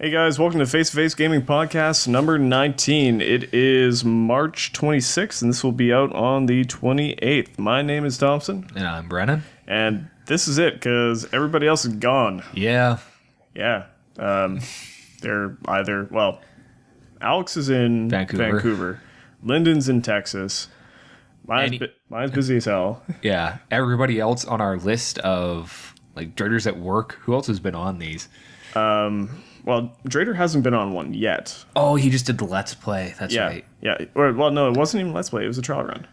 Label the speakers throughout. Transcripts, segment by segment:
Speaker 1: Hey guys, welcome to Face to Face Gaming Podcast number 19. It is March 26th, and this will be out on the 28th. My name is Thompson.
Speaker 2: And I'm Brennan.
Speaker 1: And this is it, because everybody else is gone.
Speaker 2: Yeah.
Speaker 1: Yeah. They're either, well, Alex is in Vancouver. Lyndon's in Texas. Mine's busy as hell.
Speaker 2: Yeah. Everybody else on our list of, like, Draters at work, who else has been on these?
Speaker 1: Well, Drader hasn't been on one yet.
Speaker 2: Oh, he just did the Let's Play. That's right.
Speaker 1: Yeah. Well, no, it wasn't even Let's Play. It was a trial run.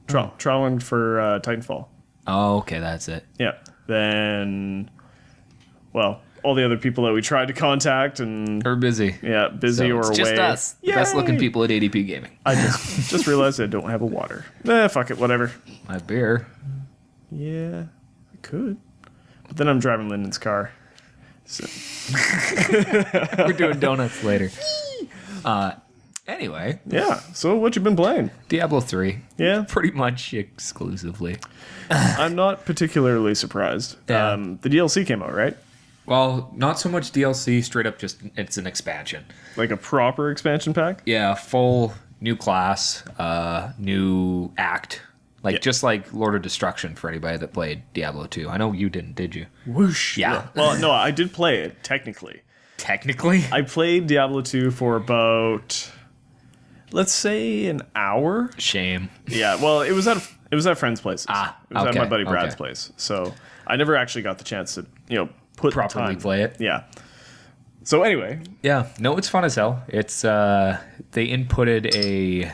Speaker 1: Trial run for Titanfall.
Speaker 2: Oh, okay. That's it.
Speaker 1: Yeah. Then, well, all the other people that we tried to contact and...
Speaker 2: Or busy.
Speaker 1: Yeah, busy
Speaker 2: so
Speaker 1: or
Speaker 2: it's
Speaker 1: away.
Speaker 2: just us. The best looking people at ADP Gaming.
Speaker 1: I just realized I don't have a water. Fuck it, whatever.
Speaker 2: My beer.
Speaker 1: Yeah, I could. But then I'm driving Lyndon's car. So.
Speaker 2: We're doing donuts later. Anyway.
Speaker 1: Yeah, so what you been playing?
Speaker 2: Diablo 3.
Speaker 1: Yeah?
Speaker 2: Pretty much exclusively.
Speaker 1: I'm not particularly surprised.
Speaker 2: Yeah.
Speaker 1: The DLC came out, right?
Speaker 2: Well, not so much DLC, straight up just, it's an expansion.
Speaker 1: Like a proper expansion pack?
Speaker 2: Yeah, full new class, new act. Just like Lord of Destruction for anybody that played Diablo 2. I know you didn't, did you?
Speaker 1: Whoosh.
Speaker 2: Yeah.
Speaker 1: Well, no, I did play it, technically.
Speaker 2: Technically?
Speaker 1: I played Diablo 2 for about, let's say, an hour.
Speaker 2: Shame.
Speaker 1: Yeah, well, it was at a friend's place. It was at
Speaker 2: okay,
Speaker 1: my buddy Brad's place. So I never actually got the chance to, put
Speaker 2: Properly play it.
Speaker 1: Yeah. So anyway.
Speaker 2: Yeah. No, it's fun as hell. It's, they inputted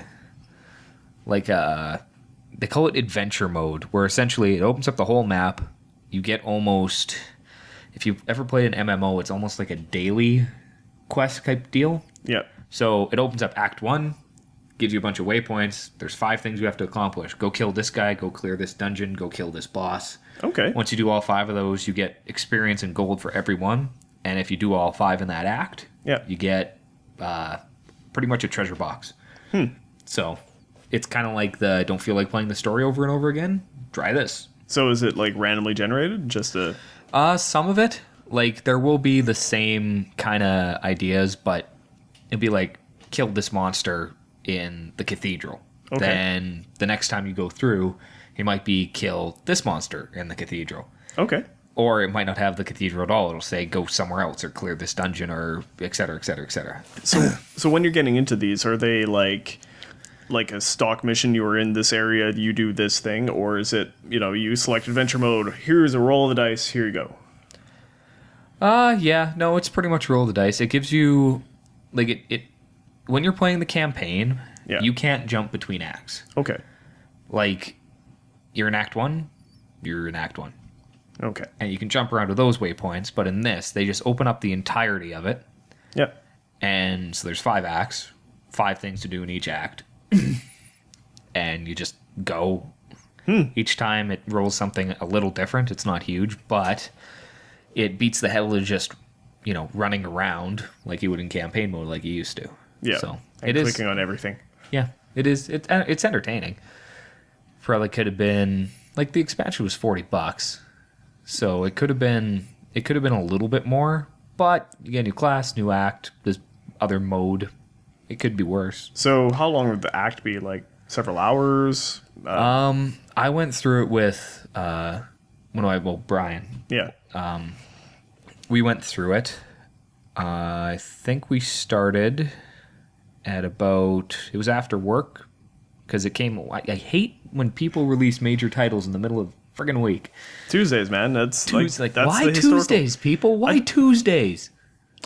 Speaker 2: they call it adventure mode, where essentially it opens up the whole map. You get almost, if you've ever played an MMO, it's almost like a daily quest type deal.
Speaker 1: Yeah.
Speaker 2: So it opens up Act 1, gives you a bunch of waypoints. There's 5 things you have to accomplish. Go kill this guy, go clear this dungeon, go kill this boss.
Speaker 1: Okay.
Speaker 2: Once you do all 5 of those, you get experience and gold for every one. And if you do all 5 in that act, you get pretty much a treasure box. So it's kind of like the don't feel like playing the story over and over again. Try this.
Speaker 1: So is it like randomly generated? Just a...
Speaker 2: Some of it. Like there will be the same kind of ideas, but it'd be like kill this monster in the cathedral. Okay. Then the next time you go through, it might be kill this monster in the cathedral.
Speaker 1: Okay.
Speaker 2: Or it might not have the cathedral at all. It'll say go somewhere else or clear this dungeon or et cetera, et cetera, et cetera.
Speaker 1: So when you're getting into these, are they like a stock mission? You were in this area, you do this thing, or is it, you select adventure mode, here's a roll of the dice, here you go?
Speaker 2: Yeah, no, it's pretty much roll of the dice. It gives you, like, it when you're playing the campaign, you can't jump between acts.
Speaker 1: Okay.
Speaker 2: Like, you're in Act 1, you're in Act 1.
Speaker 1: Okay.
Speaker 2: And you can jump around to those waypoints, but in this, they just open up the entirety of it.
Speaker 1: Yep.
Speaker 2: And so there's 5 acts, 5 things to do in each act. And you just go. Each time it rolls something a little different. It's not huge, but it beats the hell of just, running around like you would in campaign mode like you used to.
Speaker 1: Yeah.
Speaker 2: So
Speaker 1: and clicking on everything.
Speaker 2: Yeah, it is. It's entertaining. Probably could have been, like, the expansion was $40. So it could have been a little bit more, but you get a new class, new act, this other mode. It could be worse.
Speaker 1: So how long would the act be? Like several hours?
Speaker 2: I went through it with Brian.
Speaker 1: Yeah.
Speaker 2: We went through it. I think we started at about, it was after work, because it came, I hate when people release major titles in the middle of friggin' week.
Speaker 1: Tuesdays, man. That's
Speaker 2: Tuesdays.
Speaker 1: that's
Speaker 2: why Tuesdays, people? Why Tuesdays?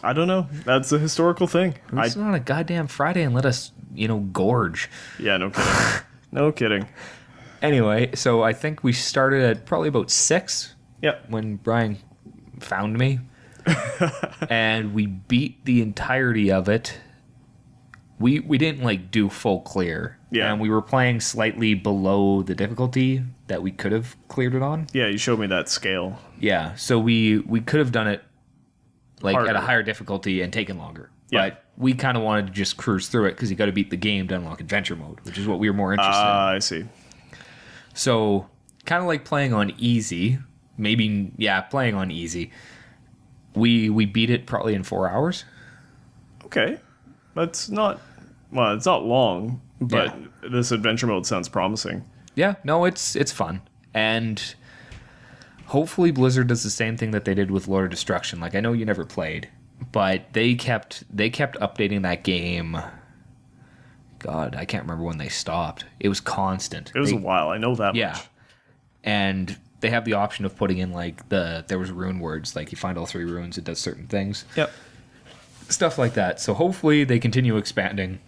Speaker 1: I don't know. That's a historical thing.
Speaker 2: It's not a goddamn Friday and let us, gorge.
Speaker 1: Yeah, no kidding. No kidding.
Speaker 2: Anyway, so I think we started at probably about 6.
Speaker 1: Yep.
Speaker 2: When Brian found me. And we beat the entirety of it. We didn't do full clear.
Speaker 1: Yeah.
Speaker 2: And we were playing slightly below the difficulty that we could have cleared it on.
Speaker 1: Yeah, you showed me that scale.
Speaker 2: Yeah. So we could have done it
Speaker 1: harder.
Speaker 2: At a higher difficulty and taken longer.
Speaker 1: Yeah.
Speaker 2: But we kind of wanted to just cruise through it because you got to beat the game to unlock adventure mode, which is what we were more interested in.
Speaker 1: I see.
Speaker 2: So kind of like playing on easy. Maybe, playing on easy. We beat it probably in 4 hours.
Speaker 1: Okay. That's not... Well, it's not long, but this adventure mode sounds promising.
Speaker 2: Yeah, no, it's fun. And hopefully Blizzard does the same thing that they did with Lord of Destruction. Like, I know you never played, but they kept updating that game. God, I can't remember when they stopped. It was constant.
Speaker 1: It was a while. I know that much.
Speaker 2: And they have the option of putting in, like, there was rune words. Like, you find all 3 runes, it does certain things.
Speaker 1: Yep.
Speaker 2: Stuff like that. So hopefully they continue expanding.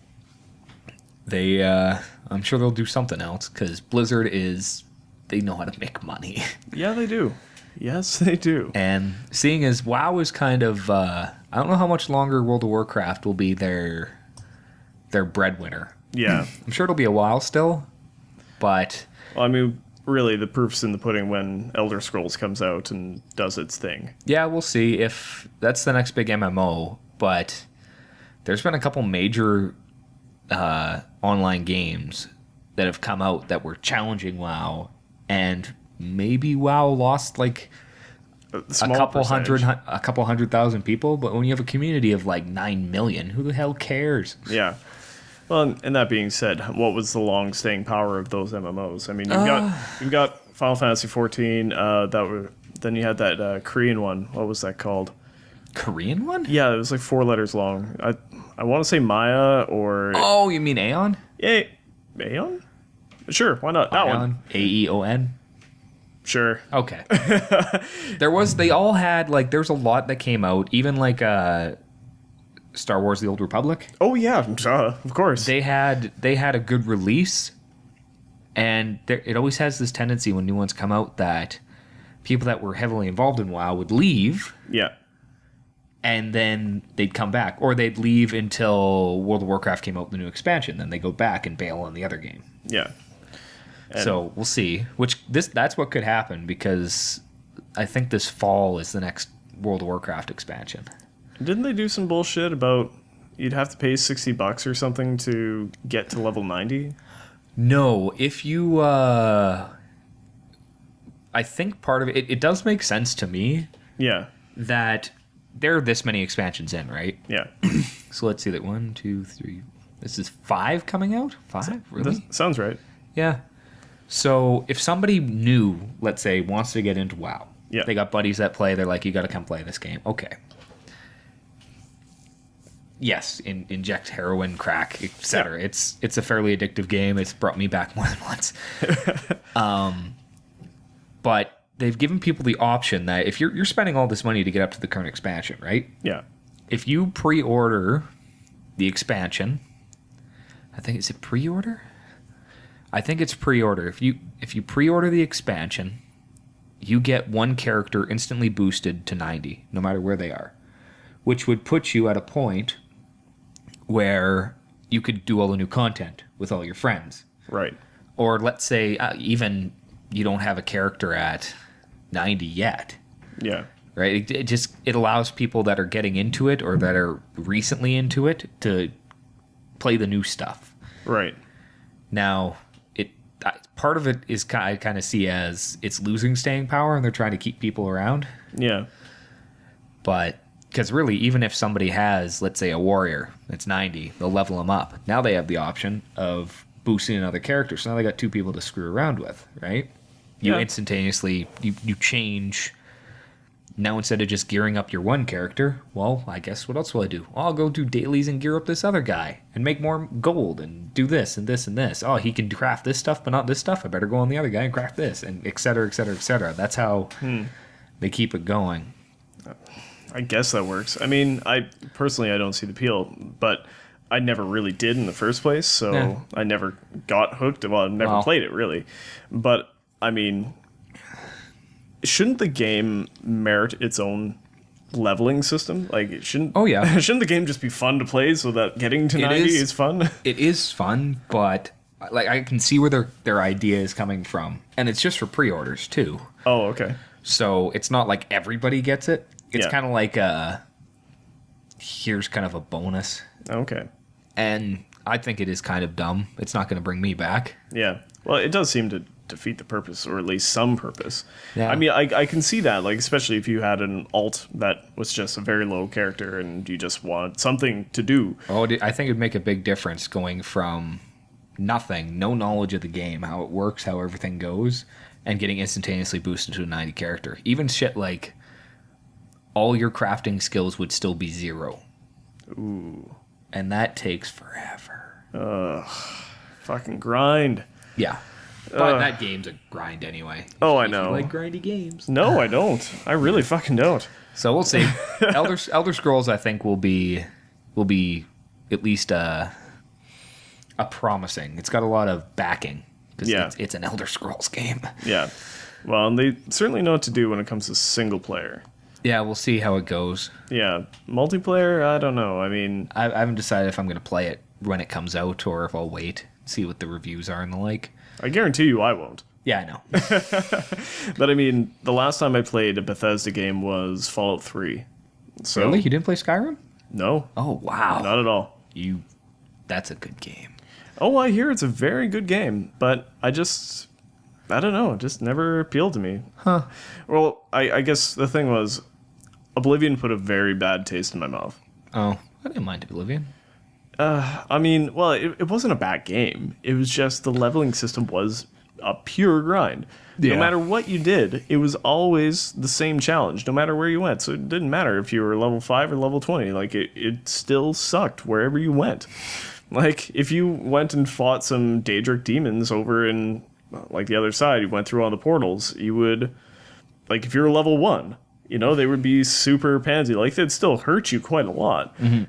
Speaker 2: I'm sure they'll do something else, because Blizzard they know how to make money.
Speaker 1: Yeah, they do. Yes, they do.
Speaker 2: And seeing as WoW is kind of, I don't know how much longer World of Warcraft will be their breadwinner.
Speaker 1: Yeah.
Speaker 2: I'm sure it'll be a while still, but...
Speaker 1: Well, I mean, really, the proof's in the pudding when Elder Scrolls comes out and does its thing.
Speaker 2: Yeah, we'll see if that's the next big MMO, but there's been a couple major online games that have come out that were challenging WoW, and maybe WoW lost like a couple 100,000 people, but when you have a community of like 9 million, who the hell cares?
Speaker 1: Yeah. Well, and that being said, what was the long staying power of those MMOs? I mean, you've got Final Fantasy 14. Then you had that Korean one. What was that called?
Speaker 2: Korean one?
Speaker 1: Yeah, it was like 4 letters long. I want to say Maya or...
Speaker 2: Oh, you mean Aeon?
Speaker 1: Yeah, Aeon? Sure, why not? That one.
Speaker 2: Aeon?
Speaker 1: Sure.
Speaker 2: Okay. They all had, like, there's a lot that came out, even like Star Wars The Old Republic.
Speaker 1: Oh, yeah, of course.
Speaker 2: They had a good release, and it always has this tendency when new ones come out that people that were heavily involved in WoW would leave.
Speaker 1: Yeah.
Speaker 2: And then they'd come back, or they'd leave until World of Warcraft came out with the new expansion. Then they go back and bail on the other game.
Speaker 1: Yeah.
Speaker 2: So we'll see. That's what could happen, because I think this fall is the next World of Warcraft expansion.
Speaker 1: Didn't they do some bullshit about you'd have to pay $60 or something to get to level 90?
Speaker 2: No, if you I think part of it does make sense to me.
Speaker 1: Yeah.
Speaker 2: That there are this many expansions in, right?
Speaker 1: Yeah.
Speaker 2: So let's see that 1, 2, 3. This is 5 coming out? 5? Really?
Speaker 1: That sounds right.
Speaker 2: Yeah. So if somebody new, let's say, wants to get into WoW, they got buddies that play, they're like, you got to come play this game. Okay. Yes, inject heroin, crack, etc. Yeah. It's a fairly addictive game. It's brought me back more than once. But they've given people the option that if you're spending all this money to get up to the current expansion, right?
Speaker 1: Yeah.
Speaker 2: If you pre-order the expansion, is it pre-order? I think it's pre-order. If you pre-order the expansion, you get one character instantly boosted to 90, no matter where they are, which would put you at a point where you could do all the new content with all your friends.
Speaker 1: Right.
Speaker 2: Or let's say even you don't have a character at 90 yet.
Speaker 1: Yeah.
Speaker 2: Right? It allows people that are getting into it or that are recently into it to play the new stuff.
Speaker 1: Right.
Speaker 2: Now, part of it is I kind of see as it's losing staying power and they're trying to keep people around.
Speaker 1: Yeah.
Speaker 2: But because really, even if somebody has, let's say, a warrior that's 90, they'll level them up. Now they have the option of boosting another character. So now they got 2 people to screw around with, right? You instantaneously, you change. Now instead of just gearing up your one character, well, I guess what else will I do? Oh, I'll go do dailies and gear up this other guy and make more gold and do this and this and this. Oh, he can craft this stuff, but not this stuff. I better go on the other guy and craft this, and et cetera, et cetera, et cetera. That's how they keep it going.
Speaker 1: I guess that works. I mean, I don't see the appeal, but I never really did in the first place, so I never got hooked. Well, I never played it, really. But, I mean, shouldn't the game merit its own leveling system? Like, it shouldn't...
Speaker 2: Oh, yeah.
Speaker 1: Shouldn't the game just be fun to play so that getting to 90 is fun?
Speaker 2: It is fun, but like I can see where their idea is coming from. And it's just for pre-orders, too.
Speaker 1: Oh, okay.
Speaker 2: So it's not like everybody gets it. It's kind of like here's kind of a bonus.
Speaker 1: Okay.
Speaker 2: And I think it is kind of dumb. It's not going to bring me back.
Speaker 1: Yeah. Well, it does seem to defeat the purpose, or at least some purpose.
Speaker 2: Yeah.
Speaker 1: I mean, I can see that, like, especially if you had an alt that was just a very low character and you just wanted something to do.
Speaker 2: Oh, I think it'd make a big difference going from nothing, no knowledge of the game, how it works, how everything goes, and getting instantaneously boosted to a 90 character. Even shit like all your crafting skills would still be 0.
Speaker 1: Ooh.
Speaker 2: And that takes forever.
Speaker 1: Fucking grind.
Speaker 2: Yeah. But that game's a grind anyway.
Speaker 1: Oh, I
Speaker 2: If you
Speaker 1: know.
Speaker 2: like grindy games.
Speaker 1: No, I don't. I really fucking don't.
Speaker 2: So we'll see. Elder Scrolls, I think, will be at least a promising. It's got a lot of backing. Because it's an Elder Scrolls game.
Speaker 1: Yeah. Well, and they certainly know what to do when it comes to single player.
Speaker 2: Yeah, we'll see how it goes.
Speaker 1: Yeah. Multiplayer, I don't know. I mean...
Speaker 2: I haven't decided if I'm going to play it when it comes out or if I'll wait, see what the reviews are and the like.
Speaker 1: I guarantee you I won't.
Speaker 2: Yeah, I know.
Speaker 1: But I mean, the last time I played a Bethesda game was Fallout 3. So,
Speaker 2: Really? You didn't play Skyrim?
Speaker 1: No.
Speaker 2: Oh, wow.
Speaker 1: Not at all.
Speaker 2: That's a good game.
Speaker 1: Oh, I hear it's a very good game, but I don't know, it just never appealed to me.
Speaker 2: Huh.
Speaker 1: Well, I guess the thing was, Oblivion put a very bad taste in my mouth.
Speaker 2: Oh, I didn't mind Oblivion.
Speaker 1: I mean, well, it wasn't a bad game. It was just the leveling system was a pure grind.
Speaker 2: Yeah.
Speaker 1: No matter what you did, it was always the same challenge, no matter where you went. So it didn't matter if you were level 5 or level 20. Like, it still sucked wherever you went. Like, if you went and fought some Daedric demons over in, like, the other side, you went through all the portals, you would, like, if you're level 1, you know, they would be super pansy. Like, they'd still hurt you quite a lot.
Speaker 2: Mm-hmm.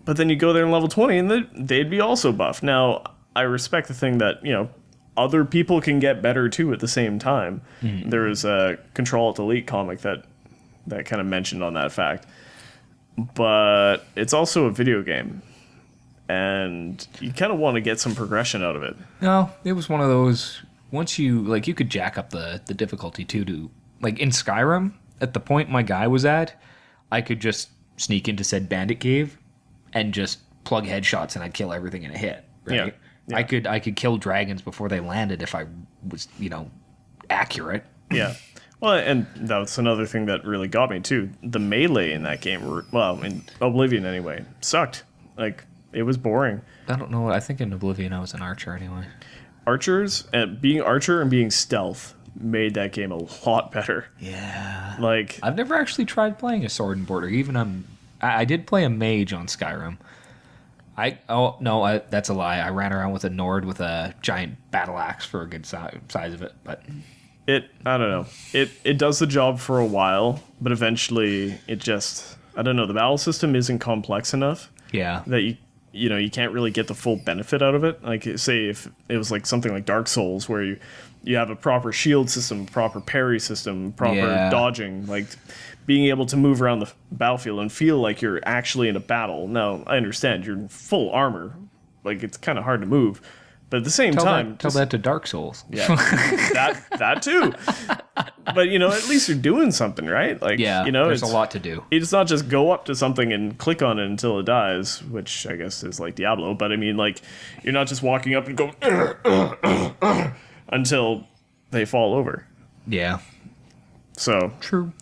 Speaker 1: But then you go there in level 20, and they'd be also buffed. Now, I respect the thing that, you know, other people can get better, too, at the same time. Mm-hmm. There was a Control-Alt-Delete comic that kind of mentioned on that fact. But it's also a video game. And you kind of want to get some progression out of it.
Speaker 2: No, it was one of those, once you could jack up the difficulty too to, like in Skyrim, at the point my guy was at, I could just sneak into said bandit cave and just plug headshots and I'd kill everything in a hit, right? Yeah. I could kill dragons before they landed if I was, accurate.
Speaker 1: Yeah. Well, and that's another thing that really got me too. The melee in that game, well, in Oblivion anyway, sucked. Like, it was boring.
Speaker 2: I don't know. I think in Oblivion I was an archer anyway.
Speaker 1: Archers, and being archer and being stealth made that game a lot better.
Speaker 2: Yeah.
Speaker 1: Like,
Speaker 2: I've never actually tried playing a sword and border. Even I did play a mage on Skyrim. That's a lie. I ran around with a Nord with a giant battle axe for a good size of it, but
Speaker 1: I don't know. It does the job for a while, but eventually it just, I don't know, the battle system isn't complex enough.
Speaker 2: Yeah.
Speaker 1: That you can't really get the full benefit out of it. Like, say if it was like something like Dark Souls where you have a proper shield system, proper parry system, proper dodging, like being able to move around the battlefield and feel like you're actually in a battle. Now, I understand you're in full armor. Like, it's kind of hard to move. But at the same time...
Speaker 2: Tell that to Dark Souls.
Speaker 1: Yeah, that too. But, at least you're doing something, right? Like,
Speaker 2: there's a lot to do.
Speaker 1: It's not just go up to something and click on it until it dies, which I guess is like Diablo. But, I mean, like, you're not just walking up and going until they fall over.
Speaker 2: Yeah.
Speaker 1: So...
Speaker 2: True.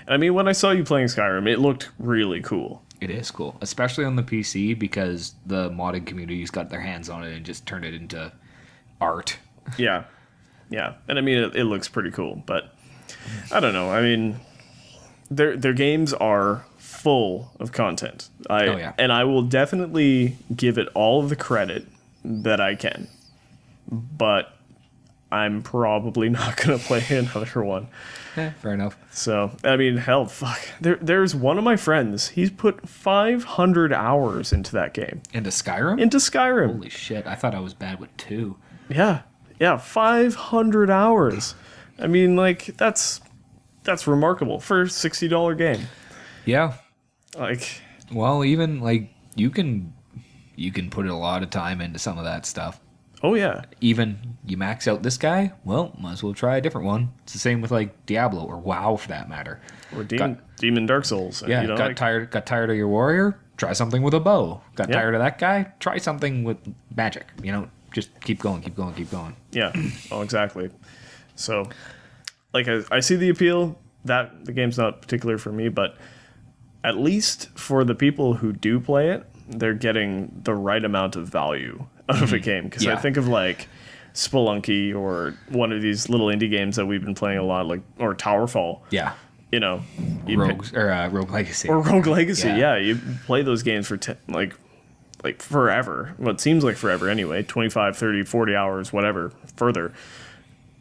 Speaker 1: I mean, when I saw you playing Skyrim, it looked really cool.
Speaker 2: It is cool, especially on the PC because the modding community's got their hands on it and just turned it into art.
Speaker 1: Yeah. And I mean, it looks pretty cool, but I don't know. I mean, their games are full of content. And I will definitely give it all of the credit that I can. But I'm probably not going to play another one.
Speaker 2: Fair enough.
Speaker 1: So, I mean, hell, fuck. There's one of my friends. He's put 500 hours into that game.
Speaker 2: Into Skyrim?
Speaker 1: Into Skyrim.
Speaker 2: Holy shit. I thought I was bad with 2.
Speaker 1: Yeah, 500 hours. I mean, like, that's remarkable for a $60 game.
Speaker 2: Yeah.
Speaker 1: Like,
Speaker 2: well, even, like, you can put a lot of time into some of that stuff.
Speaker 1: Oh, yeah.
Speaker 2: Even you max out this guy, well, might as well try a different one. It's the same with, like, Diablo or WoW, for that matter.
Speaker 1: Or Demon Dark Souls.
Speaker 2: Yeah, got tired of your warrior? Try something with a bow. Got tired of that guy? Try something with magic. just keep going, keep going, keep going.
Speaker 1: Yeah. Oh, exactly. So, like, I see the appeal. That the game's not particular for me, but at least for the people who do play it, they're getting the right amount of value out of a game. Because I think of like Spelunky or one of these little indie games that we've been playing a lot, like or Towerfall.
Speaker 2: Yeah.
Speaker 1: You know,
Speaker 2: Rogue Legacy.
Speaker 1: Or Rogue Legacy. Yeah, you play those games for like forever. Well, it seems like forever anyway. 25, 30, 40 hours, whatever, further.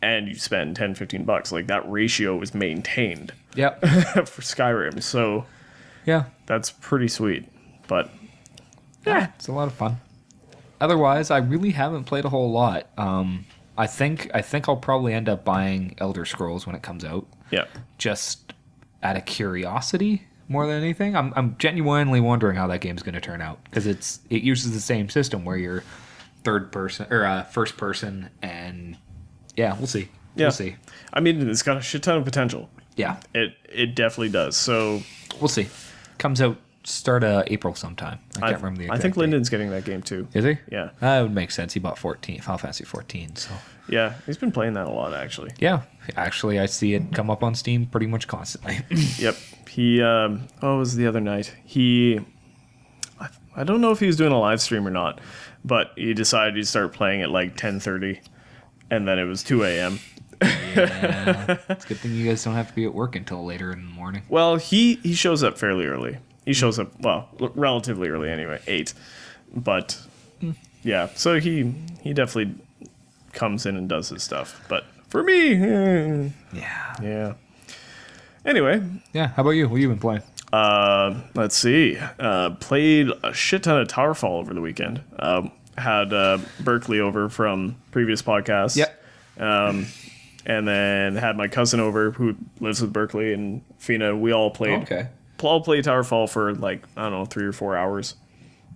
Speaker 1: And you spend $10-15. Like that ratio is maintained.
Speaker 2: Yep.
Speaker 1: For Skyrim. So
Speaker 2: yeah,
Speaker 1: that's pretty sweet. But
Speaker 2: yeah, it's a lot of fun. Otherwise, I really haven't played a whole lot. I think I'll probably end up buying Elder Scrolls when it comes out.
Speaker 1: Yeah.
Speaker 2: Just out of curiosity more than anything. I'm genuinely wondering how that game's going to turn out because it uses the same system where you're third person or first person, and yeah, we'll see.
Speaker 1: Yeah.
Speaker 2: We'll see.
Speaker 1: I mean, it's got a shit ton of potential.
Speaker 2: Yeah.
Speaker 1: It definitely does. So
Speaker 2: we'll see. Comes out start of April sometime. I can't remember the exact
Speaker 1: I think
Speaker 2: date.
Speaker 1: Lyndon's getting that game too.
Speaker 2: Is he?
Speaker 1: Yeah.
Speaker 2: That would make sense. He bought Final Fantasy 14, so.
Speaker 1: Yeah, he's been playing that a lot actually.
Speaker 2: Yeah. Actually, I see it come up on Steam pretty much constantly.
Speaker 1: Yep. He what was the other night? I don't know if he was doing a live stream or not, but he decided to start playing at like 10:30 and then it was 2 a.m.
Speaker 2: Yeah. It's a good thing you guys don't have to be at work until later in the morning.
Speaker 1: Well, he shows up fairly early. He shows up, well, relatively early anyway, 8. But, yeah, so he definitely comes in and does his stuff. But for me, yeah. Anyway.
Speaker 2: Yeah, how about you? What have you been playing?
Speaker 1: Let's see. Played a shit ton of Towerfall over the weekend. Had Berkeley over from previous podcasts.
Speaker 2: Yep.
Speaker 1: And then had my cousin over who lives with Berkeley and Fina. We all played.
Speaker 2: Okay.
Speaker 1: All played Towerfall for like, I don't know, 3 or 4 hours.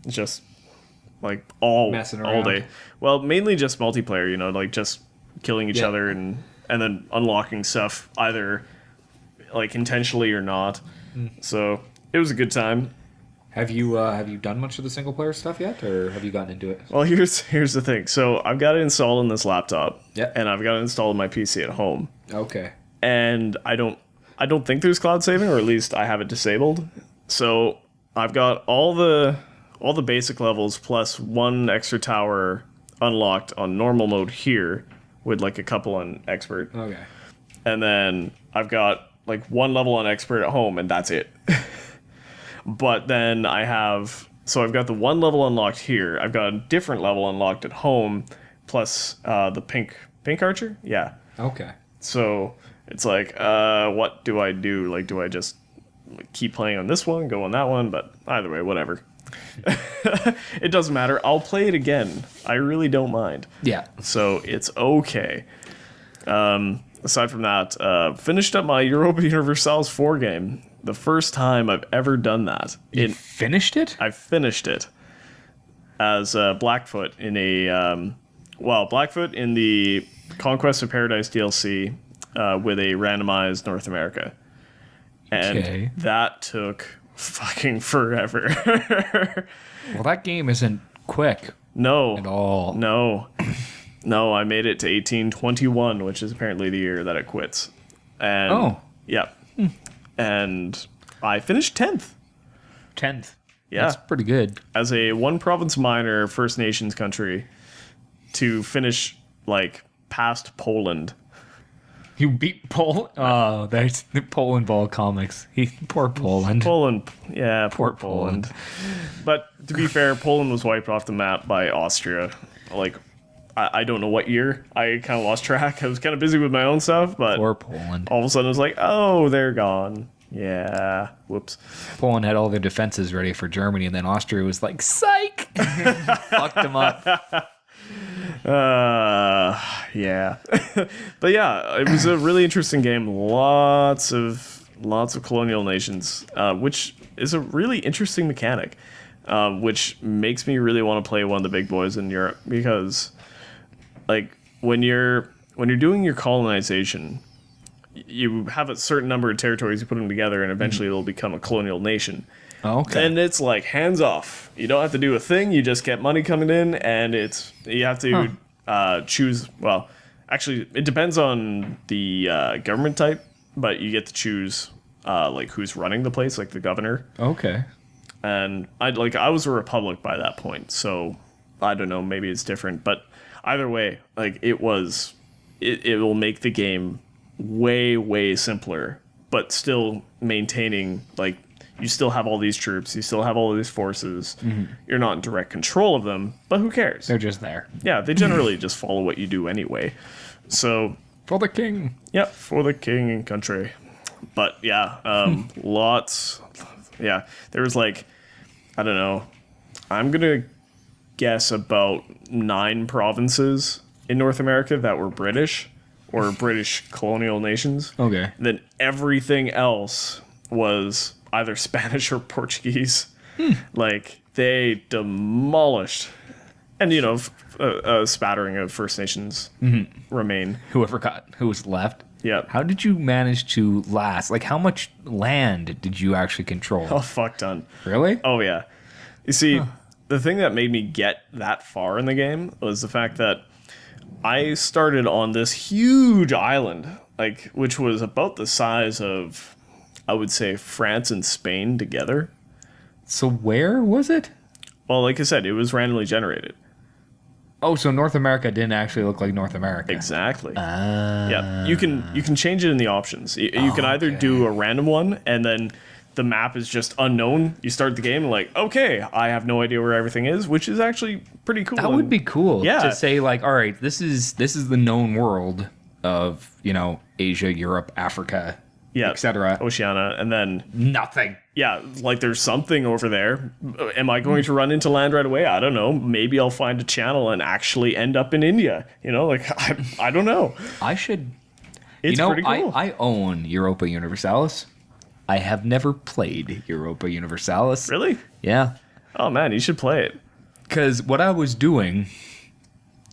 Speaker 1: It's just like all day. Well, mainly just multiplayer, you know, like just killing each other and then unlocking stuff either like intentionally or not. So it was a good time.
Speaker 2: Have you done much of the single player stuff yet, or have you gotten into it?
Speaker 1: Well, here's the thing. So I've got it installed on this laptop.
Speaker 2: Yeah.
Speaker 1: And I've got it installed on my PC at home.
Speaker 2: Okay.
Speaker 1: And I don't think there's cloud saving, or at least I have it disabled. So I've got all the basic levels plus one extra tower unlocked on normal mode here with like a couple on expert.
Speaker 2: Okay.
Speaker 1: And then I've got like one level on expert at home and that's it. But then I've got the one level unlocked here. I've got a different level unlocked at home plus the pink archer. Yeah.
Speaker 2: Okay.
Speaker 1: So it's like, what do I do? Like, do I just keep playing on this one, go on that one? But either way, whatever. It doesn't matter. I'll play it again. I really don't mind.
Speaker 2: Yeah.
Speaker 1: So it's okay. Aside from that, finished up my Europa Universalis 4 game. The first time I've ever done that.
Speaker 2: You finished it?
Speaker 1: I finished it as Blackfoot in Blackfoot in the Conquest of Paradise DLC with a randomized North America. And that took fucking forever.
Speaker 2: Well, that game isn't quick.
Speaker 1: No.
Speaker 2: At all.
Speaker 1: No. No, I made it to 1821, which is apparently the year that it quits. And yeah. And I finished 10th.
Speaker 2: 10th.
Speaker 1: Yeah.
Speaker 2: That's pretty good.
Speaker 1: As a one province minor First Nations country to finish like past Poland.
Speaker 2: You beat Poland? Oh, that's the Poland ball comics. Poor Poland.
Speaker 1: Yeah, poor Poland. But to be fair, Poland was wiped off the map by Austria. Like, I don't know what year. I kind of lost track. I was kind of busy with my own stuff, but
Speaker 2: poor Poland.
Speaker 1: All of a sudden it was like, oh, they're gone. Yeah. Whoops.
Speaker 2: Poland had all their defenses ready for Germany, and then Austria was like, psych! Fucked them up.
Speaker 1: Yeah. But yeah, it was a really interesting game. Lots of colonial nations, which is a really interesting mechanic, which makes me really want to play one of the big boys in Europe, because like when you're doing your colonization, you have a certain number of territories, you put them together, and eventually it'll become a colonial nation.
Speaker 2: Oh, okay.
Speaker 1: And it's like hands off. You don't have to do a thing. You just get money coming in, and you have to choose. Well, actually, it depends on the government type, but you get to choose like who's running the place, like the governor.
Speaker 2: Okay.
Speaker 1: And I was a republic by that point, so I don't know. Maybe it's different, but either way, like it will make the game way simpler, but still maintaining like. You still have all these troops. You still have all these forces. Mm-hmm. You're not in direct control of them, but who cares?
Speaker 2: They're just there.
Speaker 1: Yeah, they generally just follow what you do anyway. So
Speaker 2: for the king.
Speaker 1: Yeah, for the king and country. But yeah, lots. Yeah, there was like, I don't know. I'm gonna guess about 9 provinces in North America that were British or British colonial nations.
Speaker 2: Okay.
Speaker 1: Then everything else was either Spanish or Portuguese. Like, they demolished. And, a spattering of First Nations remain.
Speaker 2: Who was left.
Speaker 1: Yeah.
Speaker 2: How did you manage to last? Like, how much land did you actually control?
Speaker 1: Oh, fuck ton.
Speaker 2: Really?
Speaker 1: Oh, yeah. You see, the thing that made me get that far in the game was the fact that I started on this huge island, like, which was about the size of, I would say, France and Spain together.
Speaker 2: So where was it?
Speaker 1: Well, like I said, it was randomly generated.
Speaker 2: Oh, so North America didn't actually look like North America.
Speaker 1: Exactly. Yeah, you can change it in the options. You can either do a random one, and then the map is just unknown. You start the game and like, okay, I have no idea where everything is, which is actually pretty cool.
Speaker 2: That would be cool.
Speaker 1: Yeah.
Speaker 2: To say like, all right, this is the known world of Asia, Europe, Africa.
Speaker 1: Yeah,
Speaker 2: etc.
Speaker 1: Oceania, and then
Speaker 2: nothing.
Speaker 1: Yeah, like there's something over there. Am I going to run into land right away? I don't know. Maybe I'll find a channel and actually end up in India. Like I don't know.
Speaker 2: I should.
Speaker 1: It's pretty cool.
Speaker 2: I own Europa Universalis. I have never played Europa Universalis.
Speaker 1: Really?
Speaker 2: Yeah.
Speaker 1: Oh man, you should play it.
Speaker 2: Because what I was doing,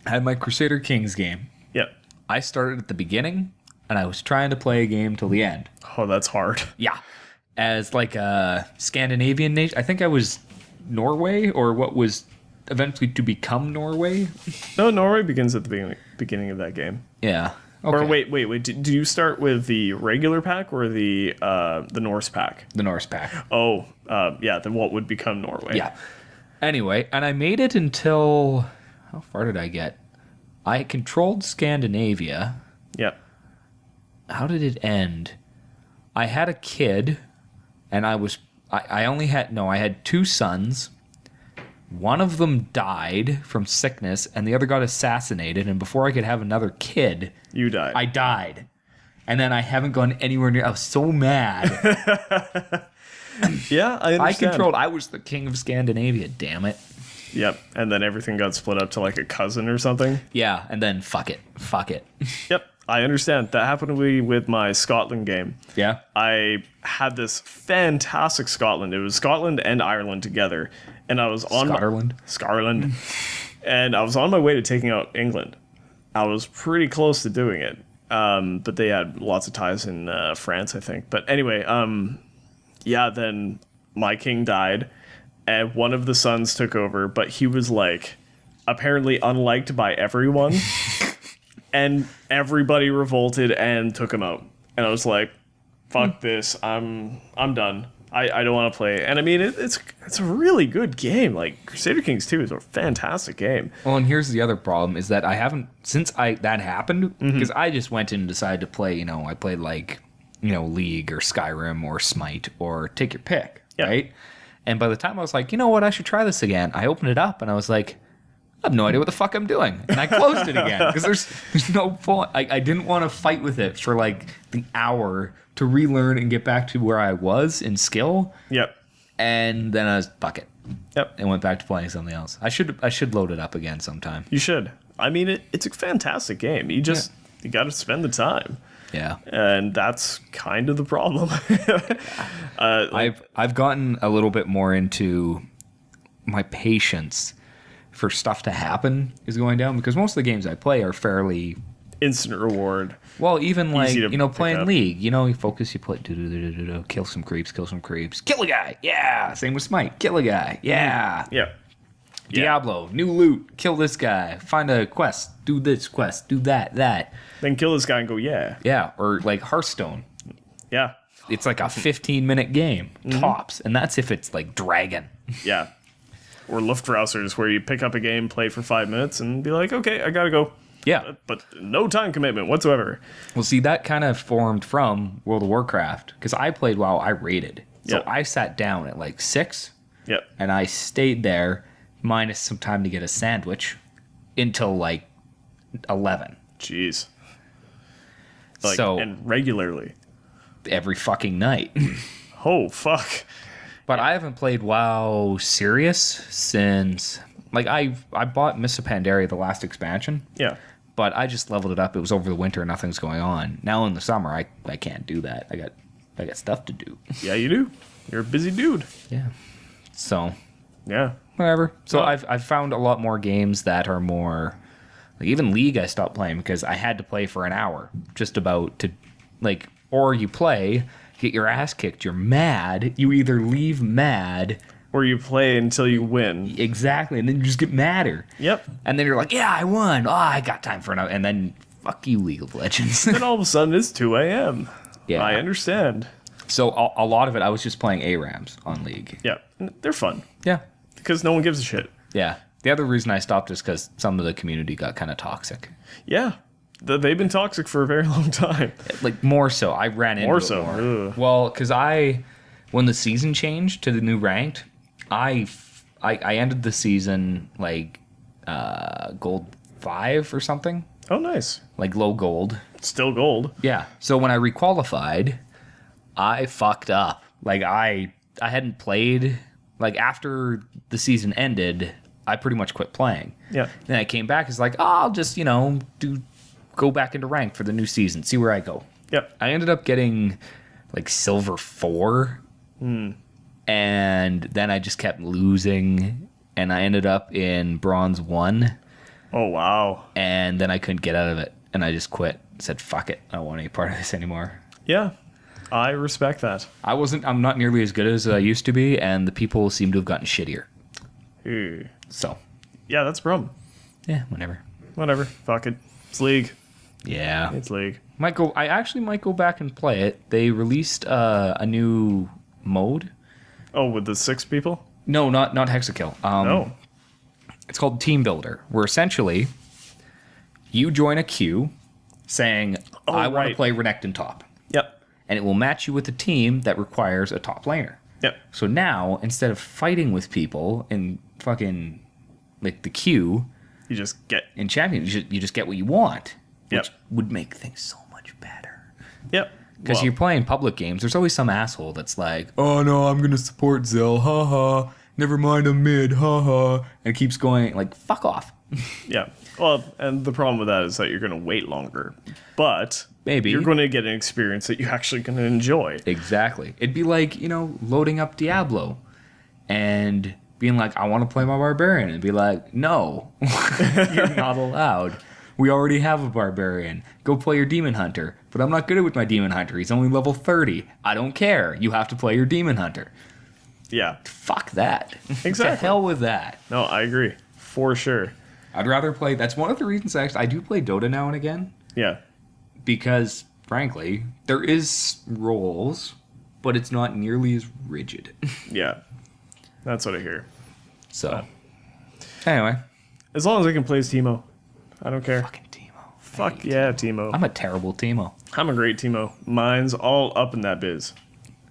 Speaker 2: I had my Crusader Kings game.
Speaker 1: Yep.
Speaker 2: I started at the beginning. And I was trying to play a game till the end.
Speaker 1: Oh, that's hard.
Speaker 2: Yeah. As like a Scandinavian nation. I think I was Norway, or what was eventually to become Norway.
Speaker 1: No, Norway begins at the beginning of that game.
Speaker 2: Yeah. Okay.
Speaker 1: Or wait. Did you start with the regular pack or the Norse pack?
Speaker 2: The Norse pack.
Speaker 1: Oh, yeah, then what would become Norway?
Speaker 2: Yeah. Anyway, and I made it until... How far did I get? I controlled Scandinavia.
Speaker 1: Yep.
Speaker 2: How did it end? I had a kid, and I had 2 sons. One of them died from sickness, and the other got assassinated, and before I could have another kid...
Speaker 1: You died.
Speaker 2: I died. And then I haven't gone anywhere near... I was so mad.
Speaker 1: Yeah, I understand.
Speaker 2: I was the king of Scandinavia, damn it.
Speaker 1: Yep, and then everything got split up to like a cousin or something.
Speaker 2: Yeah, and then fuck it.
Speaker 1: Yep. I understand. That happened to me with my Scotland game.
Speaker 2: Yeah?
Speaker 1: I had this fantastic Scotland. It was Scotland and Ireland together. And I was on Scotland. And I was on my way to taking out England. I was pretty close to doing it. But they had lots of ties in France, I think. But anyway, then my king died. And one of the sons took over. But he was like apparently unliked by everyone. And everybody revolted and took him out. And I was like, fuck this. I'm done. I don't want to play. And I mean, it's a really good game. Like, Crusader Kings 2 is a fantastic game.
Speaker 2: Well, and here's the other problem is that I haven't, since that happened, because I just went in and decided to play, I played like, League or Skyrim or Smite or take your pick, right? And by the time I was like, you know what, I should try this again, I opened it up and I was like, I have no idea what the fuck I'm doing. And I closed it again because there's no point. I didn't want to fight with it for like the hour to relearn and get back to where I was in skill.
Speaker 1: Yep.
Speaker 2: And then I was, fuck it.
Speaker 1: Yep.
Speaker 2: And went back to playing something else. I should load it up again sometime.
Speaker 1: You should. I mean, it's a fantastic game. You just, you got to spend the time.
Speaker 2: Yeah.
Speaker 1: And that's kind of the problem.
Speaker 2: I've gotten a little bit more into my patience for stuff to happen is going down, because most of the games I play are fairly
Speaker 1: instant reward.
Speaker 2: Well, even like,
Speaker 1: Easy to
Speaker 2: you know,
Speaker 1: pick
Speaker 2: playing
Speaker 1: up.
Speaker 2: League, you know, you focus, you play, kill some creeps, kill a guy, yeah. Same with Smite, kill a guy, yeah.
Speaker 1: Yeah.
Speaker 2: Diablo, new loot, kill this guy, find a quest, do this quest, do that.
Speaker 1: Then kill this guy and go, yeah.
Speaker 2: Yeah, or like Hearthstone.
Speaker 1: Yeah.
Speaker 2: It's like a 15-minute game, tops, and that's if it's like Dragon.
Speaker 1: Yeah. Or Luftrausers, where you pick up a game, play for 5 minutes, and be like, okay, I gotta go.
Speaker 2: Yeah.
Speaker 1: But no time commitment whatsoever.
Speaker 2: Well, see, that kind of formed from World of Warcraft, because I played while I raided. So
Speaker 1: Yep.
Speaker 2: I sat down at like 6,
Speaker 1: Yep.
Speaker 2: and I stayed there, minus some time to get a sandwich, until like 11.
Speaker 1: Jeez.
Speaker 2: So-
Speaker 1: and regularly.
Speaker 2: Every fucking night.
Speaker 1: Oh, fuck.
Speaker 2: But I haven't played WoW Serious since... Like, I bought Mists of Pandaria, the last expansion,
Speaker 1: Yeah.
Speaker 2: but I just leveled it up. It was over the winter, nothing's going on. Now in the summer, I can't do that. I got stuff to do.
Speaker 1: Yeah, you do. You're a busy dude.
Speaker 2: Yeah. So,
Speaker 1: Yeah.
Speaker 2: whatever. So
Speaker 1: Well-
Speaker 2: I've found a lot more games that are more... Like, even League I stopped playing because I had to play for an hour. Just about to... Like, or you play, get your ass kicked, you're mad. You either leave mad...
Speaker 1: Or you play until you win.
Speaker 2: Exactly, and then you just get madder.
Speaker 1: Yep.
Speaker 2: And then you're like, yeah, I won. Oh, I got time for another. And then, fuck you, League of Legends.
Speaker 1: Then all of a sudden it's 2 a.m.
Speaker 2: Yeah.
Speaker 1: I understand.
Speaker 2: So a lot of it, I was just playing ARAMs on League.
Speaker 1: Yeah. They're fun.
Speaker 2: Yeah.
Speaker 1: Because no one gives a shit.
Speaker 2: Yeah. The other reason I stopped is because some of the community got kind of toxic.
Speaker 1: Yeah. They've been toxic for a very long time.
Speaker 2: Like, more so. I ran into
Speaker 1: More
Speaker 2: it
Speaker 1: so.
Speaker 2: more.
Speaker 1: Ugh.
Speaker 2: Well, because when the season changed to the new ranked, I ended the season, like, gold 5 or something.
Speaker 1: Oh, nice.
Speaker 2: Like, low gold.
Speaker 1: Still gold.
Speaker 2: Yeah. So when I requalified, I fucked up. Like, I hadn't played. Like, after the season ended, I pretty much quit playing.
Speaker 1: Yeah.
Speaker 2: Then I came back. It's like, oh, I'll just, go back into rank for the new season. See where I go.
Speaker 1: Yep.
Speaker 2: I ended up getting, like, silver 4. And then I just kept losing. And I ended up in bronze 1.
Speaker 1: Oh, wow.
Speaker 2: And then I couldn't get out of it. And I just quit. Said, fuck it. I don't want any part of this anymore.
Speaker 1: Yeah. I respect that.
Speaker 2: I'm not nearly as good as I used to be, and the people seem to have gotten shittier.
Speaker 1: Ew.
Speaker 2: So,
Speaker 1: Yeah, that's a problem.
Speaker 2: yeah, whatever.
Speaker 1: Whatever. Fuck it. It's League.
Speaker 2: Yeah.
Speaker 1: It's League.
Speaker 2: I actually might go back and play it. They released a new mode.
Speaker 1: Oh, with the 6 people?
Speaker 2: No, not Hexakill.
Speaker 1: No.
Speaker 2: It's called Team Builder, where essentially you join a queue saying, I want to
Speaker 1: right.
Speaker 2: play Renekton top.
Speaker 1: Yep.
Speaker 2: And it will match you with a team that requires a top laner.
Speaker 1: Yep.
Speaker 2: So now, instead of fighting with people in fucking, like, the queue
Speaker 1: You just get...
Speaker 2: in Champion, you just get what you want. Which
Speaker 1: Yep.
Speaker 2: would make things so much better.
Speaker 1: Yep.
Speaker 2: Because
Speaker 1: Well,
Speaker 2: you're playing public games, there's always some asshole that's like, oh no, I'm going to support Zill, haha. Never mind, I'm mid, haha. And it keeps going, like, fuck off.
Speaker 1: Yeah. Well, and the problem with that is that you're going to wait longer. But...
Speaker 2: Maybe.
Speaker 1: You're going to get an experience that you're actually going to enjoy.
Speaker 2: Exactly. It'd be like, loading up Diablo and being like, I want to play my barbarian. And be like, no, you're not allowed. We already have a barbarian. Go play your demon hunter. But I'm not good with my demon hunter. He's only level 30. I don't care. You have to play your demon hunter.
Speaker 1: Yeah.
Speaker 2: Fuck that.
Speaker 1: Exactly.
Speaker 2: To hell with that.
Speaker 1: No, I agree. For sure.
Speaker 2: I'd rather play. That's one of the reasons I do play Dota now and again.
Speaker 1: Yeah.
Speaker 2: Because, frankly, there is roles, but it's not nearly as rigid.
Speaker 1: Yeah. That's what I hear.
Speaker 2: So, anyway.
Speaker 1: As long as I can play as Teemo. I don't care.
Speaker 2: Fucking Teemo.
Speaker 1: Fuck yeah, Teemo.
Speaker 2: I'm a terrible Teemo.
Speaker 1: I'm a great Teemo. Mine's all up in that biz.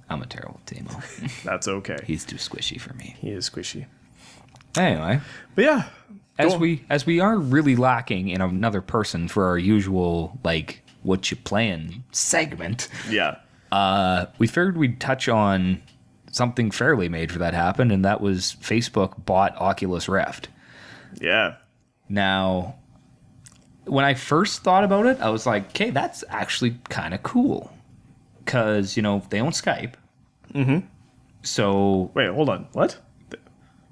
Speaker 2: I'm a terrible Teemo.
Speaker 1: That's okay.
Speaker 2: He's too squishy for me.
Speaker 1: He is squishy.
Speaker 2: Anyway,
Speaker 1: But yeah.
Speaker 2: as
Speaker 1: go-
Speaker 2: we are really lacking in another person for our usual, like, what you playing segment,
Speaker 1: Yeah.
Speaker 2: we figured we'd touch on something fairly major that happened, and that was Facebook bought Oculus Rift.
Speaker 1: Yeah.
Speaker 2: Now, when I first thought about it, I was like, okay, that's actually kind of cool. Because, they own Skype. Mm-hmm. So,
Speaker 1: Wait, hold on. What?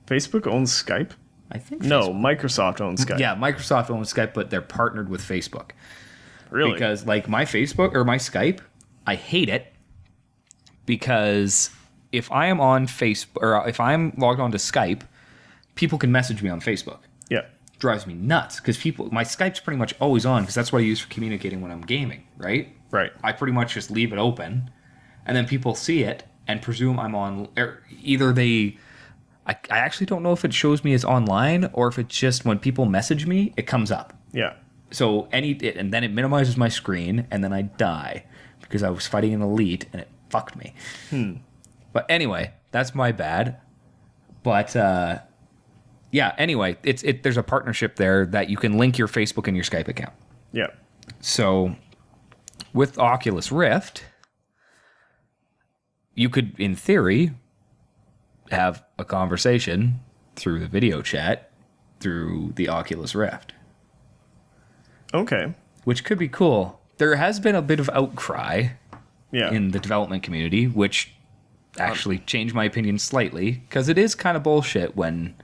Speaker 1: Facebook owns Skype?
Speaker 2: I think...
Speaker 1: No, Microsoft owns Skype.
Speaker 2: Yeah, Microsoft owns Skype, but they're partnered with Facebook.
Speaker 1: Really?
Speaker 2: Because like my Facebook or my Skype, I hate it because if I am on Facebook or if I'm logged on to Skype, people can message me on Facebook.
Speaker 1: Yeah.
Speaker 2: Drives me nuts because my Skype's pretty much always on because that's what I use for communicating when I'm gaming, right?
Speaker 1: Right.
Speaker 2: I pretty much just leave it open and then people see it and presume I'm on, or either I actually don't know if it shows me as online or if it's just when people message me, it comes up.
Speaker 1: Yeah.
Speaker 2: So and then it minimizes my screen and then I die because I was fighting an elite and it fucked me. But anyway, that's my bad. But yeah, anyway, there's a partnership there that you can link your Facebook and your Skype account.
Speaker 1: Yeah.
Speaker 2: So with Oculus Rift, you could, in theory, have a conversation through the video chat through the Oculus Rift.
Speaker 1: Okay.
Speaker 2: Which could be cool. There has been a bit of outcry in the development community, which actually changed my opinion slightly, because it is kind of bullshit when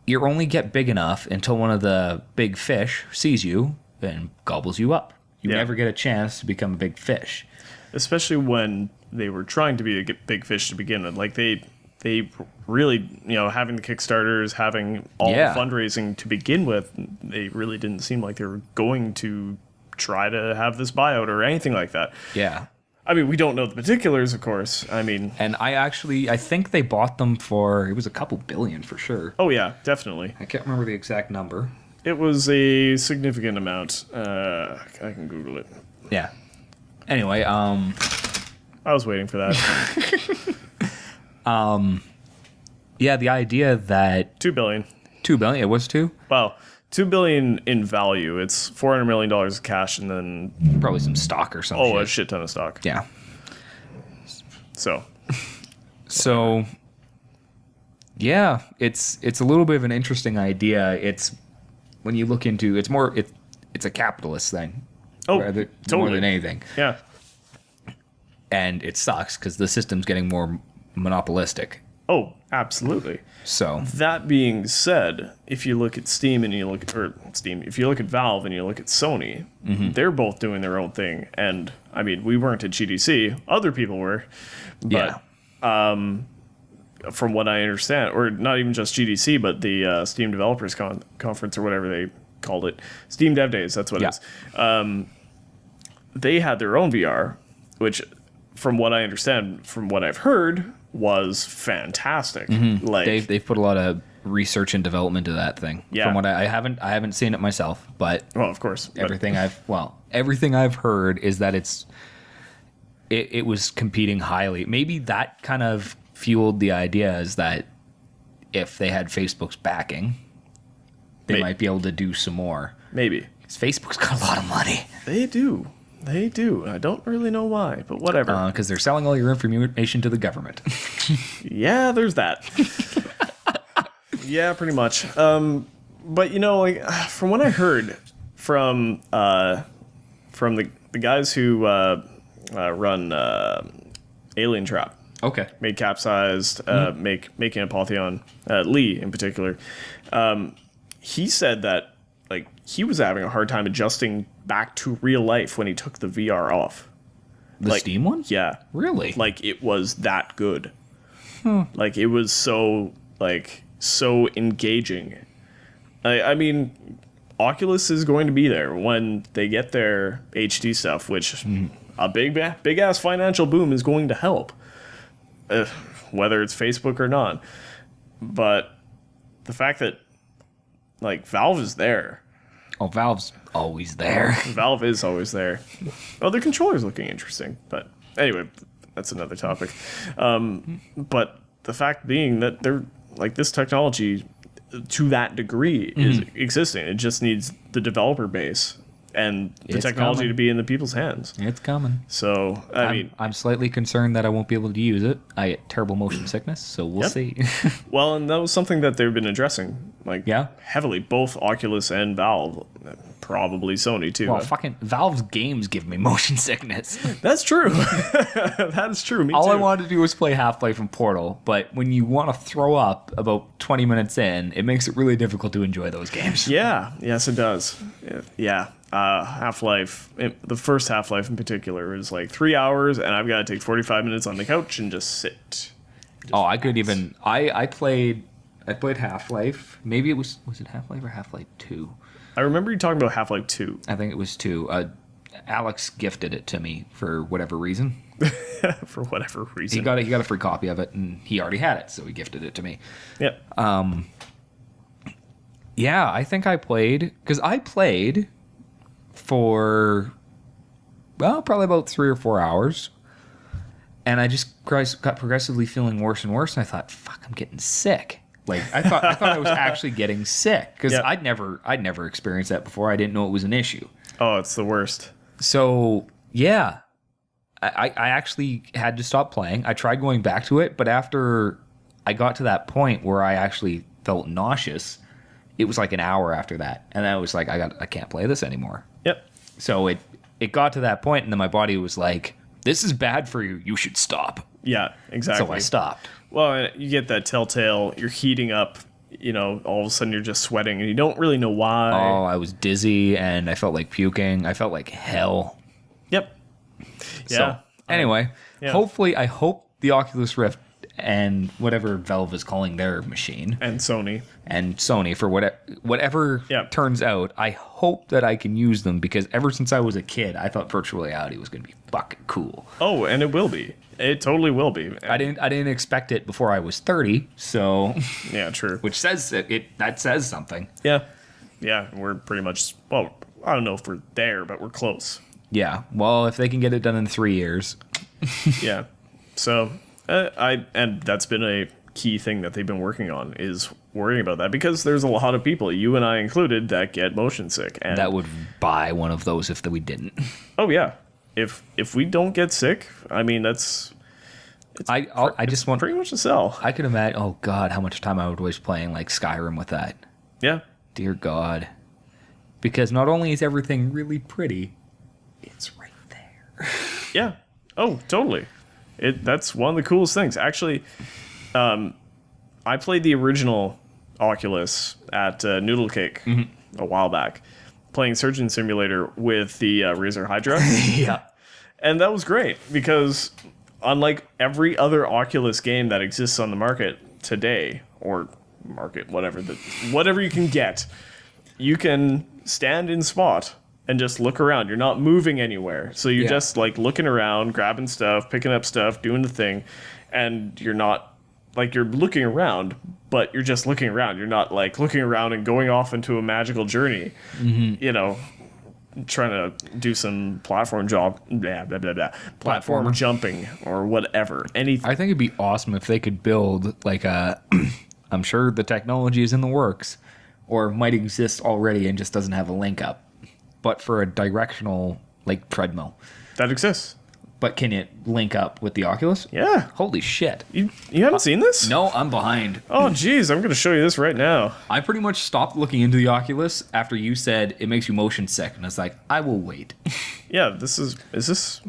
Speaker 2: you only get big enough until one of the big fish sees you and gobbles you up. You never get a chance to become a big fish.
Speaker 1: Especially when they were trying to be a big fish to begin with. Like, they really, having the Kickstarters, having all the fundraising to begin with, they really didn't seem like they were going to try to have this buyout or anything like that.
Speaker 2: Yeah.
Speaker 1: I mean, we don't know the particulars, of course. I mean...
Speaker 2: And I think they bought them for, it was a couple billion for sure.
Speaker 1: Oh, yeah, definitely.
Speaker 2: I can't remember the exact number.
Speaker 1: It was a significant amount. I can Google it.
Speaker 2: Yeah. Anyway,
Speaker 1: I was waiting for that.
Speaker 2: yeah, the idea that...
Speaker 1: 2 billion.
Speaker 2: 2 billion? It was 2?
Speaker 1: Well, $2 billion in value. It's $400 million of cash and then...
Speaker 2: Probably some stock or something.
Speaker 1: a shit ton of stock.
Speaker 2: Yeah.
Speaker 1: So,
Speaker 2: yeah, it's a little bit of an interesting idea. It's when you look into it's a capitalist thing.
Speaker 1: totally.
Speaker 2: More than anything.
Speaker 1: Yeah.
Speaker 2: And it sucks because the system's getting more monopolistic.
Speaker 1: Oh, absolutely.
Speaker 2: So
Speaker 1: that being said, if you look at Steam and if you look at Valve and you look at Sony, they're both doing their own thing. And I mean, we weren't at GDC; other people were. But from what I understand, or not even just GDC, but the Steam Developers Conference or whatever they called it, Steam Dev Days. That's what it is. They had their own VR, which, from what I understand, from what I've heard, was fantastic. Like
Speaker 2: they've put a lot of research and development into that thing.
Speaker 1: Yeah.
Speaker 2: From what I haven't seen it myself, but
Speaker 1: well, of course,
Speaker 2: everything I've heard is that it was competing highly. Maybe that kind of fueled the idea is that if they had Facebook's backing, they might be able to do some more.
Speaker 1: Maybe.
Speaker 2: Because Facebook's got a lot of money.
Speaker 1: They do. They do. I don't really know why, but whatever.
Speaker 2: Because they're selling all your information to the government.
Speaker 1: Yeah, there's that. Yeah, pretty much. But like from what I heard from the guys who run Alien Trap.
Speaker 2: Okay.
Speaker 1: Made Capsized, making Apotheon, Lee in particular. He said that he was having a hard time adjusting back to real life when he took the VR off.
Speaker 2: The Steam one?
Speaker 1: Yeah.
Speaker 2: Really?
Speaker 1: It was that good. It was so engaging. I mean, Oculus is going to be there when they get their HD stuff, which a big ass financial boom is going to help. Whether it's Facebook or not. But the fact that Valve is there.
Speaker 2: Oh, Valve's always there.
Speaker 1: Valve is always there. Oh, their controller's looking interesting. But anyway, that's another topic. But the fact being that they're this technology to that degree is existing. It just needs the developer base and the technology to be in the people's hands.
Speaker 2: It's coming.
Speaker 1: So,
Speaker 2: I'm slightly concerned that I won't be able to use it. I get terrible motion sickness, so we'll see.
Speaker 1: Well, and that was something that they've been addressing, heavily. Both Oculus and Valve, probably Sony too.
Speaker 2: Well, fucking Valve's games give me motion sickness.
Speaker 1: That's true. That is true. Me
Speaker 2: All
Speaker 1: too.
Speaker 2: I wanted to do was play Half-Life and Portal, but when you want to throw up about 20 minutes in, it makes it really difficult to enjoy those games.
Speaker 1: Yeah. Yes, it does. Yeah. Half-Life, the first Half-Life in particular, is like 3 hours, and I've got to take 45 minutes on the couch and just sit.
Speaker 2: I could even. I played Half-Life. Maybe it was it Half-Life or Half-Life 2?
Speaker 1: I remember you talking about Half-Life 2.
Speaker 2: I think it was 2. Alex gifted it to me for whatever reason.
Speaker 1: For whatever reason.
Speaker 2: He got a free copy of it, and he already had it, so he gifted it to me.
Speaker 1: Yep.
Speaker 2: Yeah, I think I played... Because I played for, well, probably about 3 or 4 hours. And I just got progressively feeling worse and worse, and I thought, fuck, I'm getting sick. Like, I thought I was actually getting sick, because I'd never experienced that before. I didn't know it was an issue.
Speaker 1: Oh, it's the worst.
Speaker 2: So, yeah. I actually had to stop playing. I tried going back to it, but after I got to that point where I actually felt nauseous, it was like an hour after that. And I was like, I can't play this anymore.
Speaker 1: Yep.
Speaker 2: So it got to that point, and then my body was like, this is bad for you. You should stop.
Speaker 1: Yeah, exactly.
Speaker 2: So I stopped.
Speaker 1: Well, you get that telltale, you're heating up, all of a sudden you're just sweating, and you don't really know why.
Speaker 2: Oh, I was dizzy, and I felt like puking. I felt like hell.
Speaker 1: Yep. Yeah.
Speaker 2: So, anyway,
Speaker 1: yeah.
Speaker 2: Hopefully, I hope the Oculus Rift and whatever Valve is calling their machine.
Speaker 1: And Sony
Speaker 2: For whatever turns out, I hope that I can use them, because ever since I was a kid, I thought virtual reality was going to be fucking cool.
Speaker 1: Oh, and it will be. It totally will be.
Speaker 2: I didn't expect it before I was 30, so...
Speaker 1: Yeah, true.
Speaker 2: Which says that says something.
Speaker 1: Yeah. Yeah, we're pretty much... Well, I don't know if we're there, but we're close.
Speaker 2: Yeah. Well, if they can get it done in 3 years.
Speaker 1: Yeah. So... and that's been a key thing that they've been working on, is worrying about that, because there's a lot of people, you and I included, that get motion sick. And
Speaker 2: that would buy one of those if we didn't.
Speaker 1: Oh yeah, if we don't get sick, I mean
Speaker 2: I just want
Speaker 1: pretty much to sell.
Speaker 2: I could imagine. Oh God, how much time I would waste playing like Skyrim with that.
Speaker 1: Yeah.
Speaker 2: Dear God, because not only is everything really pretty, it's right there.
Speaker 1: Yeah. Oh, totally. That's one of the coolest things. Actually, I played the original Oculus at Noodle Cake a while back, playing Surgeon Simulator with the Razer Hydra.
Speaker 2: Yeah.
Speaker 1: And that was great, because unlike every other Oculus game that exists on the market today, or whatever you can get, you can stand in spot and just look around. You're not moving anywhere. So you're just like looking around, grabbing stuff, picking up stuff, doing the thing. And you're not like, you're looking around, but you're just looking around. You're not like looking around and going off into a magical journey, trying to do some platform platform jumping or whatever. Anything.
Speaker 2: I think it'd be awesome if they could build like a, I'm sure the technology is in the works or might exist already and just doesn't have a link up, but for a directional like treadmill
Speaker 1: that exists.
Speaker 2: But can it link up with the Oculus?
Speaker 1: Yeah.
Speaker 2: Holy shit.
Speaker 1: You haven't seen this?
Speaker 2: No, I'm behind.
Speaker 1: Oh, geez. I'm going to show you this right now.
Speaker 2: I pretty much stopped looking into the Oculus after you said it makes you motion sick. And I was like, I will wait.
Speaker 1: Yeah, what is this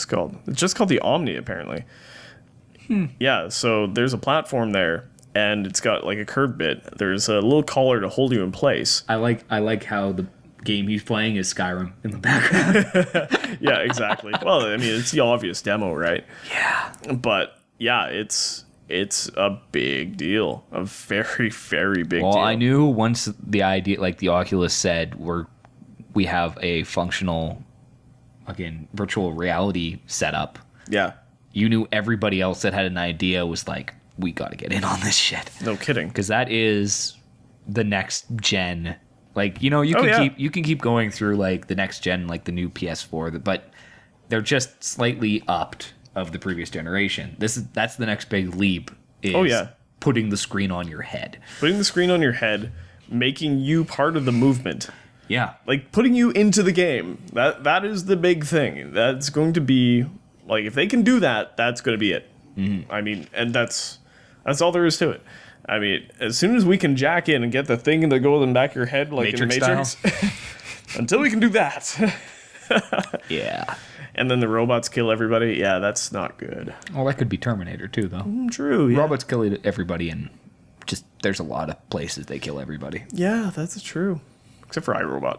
Speaker 1: called? It's just called the Omni, apparently. Yeah, so there's a platform there, and it's got like a curved bit. There's a little collar to hold you in place.
Speaker 2: I like how the game he's playing is Skyrim in the background.
Speaker 1: Yeah, exactly. Well, I mean, it's the obvious demo, right?
Speaker 2: Yeah.
Speaker 1: But yeah, it's a big deal, a very, very big deal.
Speaker 2: Well, I knew once the idea, like the Oculus said, we have a functional, again, virtual reality setup.
Speaker 1: Yeah.
Speaker 2: You knew everybody else that had an idea was like, we got to get in on this shit.
Speaker 1: No kidding.
Speaker 2: Because that is the next gen. Like, you can keep going through like the next gen, like the new PS4, but they're just slightly upped of the previous generation. That's the next big leap. Is putting the screen on your head.
Speaker 1: Putting the screen on your head, making you part of the movement.
Speaker 2: Yeah. Like
Speaker 1: putting you into the game. That is the big thing. That's going to be like, if they can do that, that's going to be it. Mm-hmm. I mean, and that's all there is to it. I mean, as soon as we can jack in and get the thing that goes in the back of your head, like
Speaker 2: Matrix
Speaker 1: in the Matrix, until we can do that.
Speaker 2: Yeah.
Speaker 1: And then the robots kill everybody. Yeah, that's not good.
Speaker 2: Well, that could be Terminator too, though.
Speaker 1: True. Yeah.
Speaker 2: Robots kill everybody, and just there's a lot of places they kill everybody.
Speaker 1: Yeah, that's true. Except for iRobot.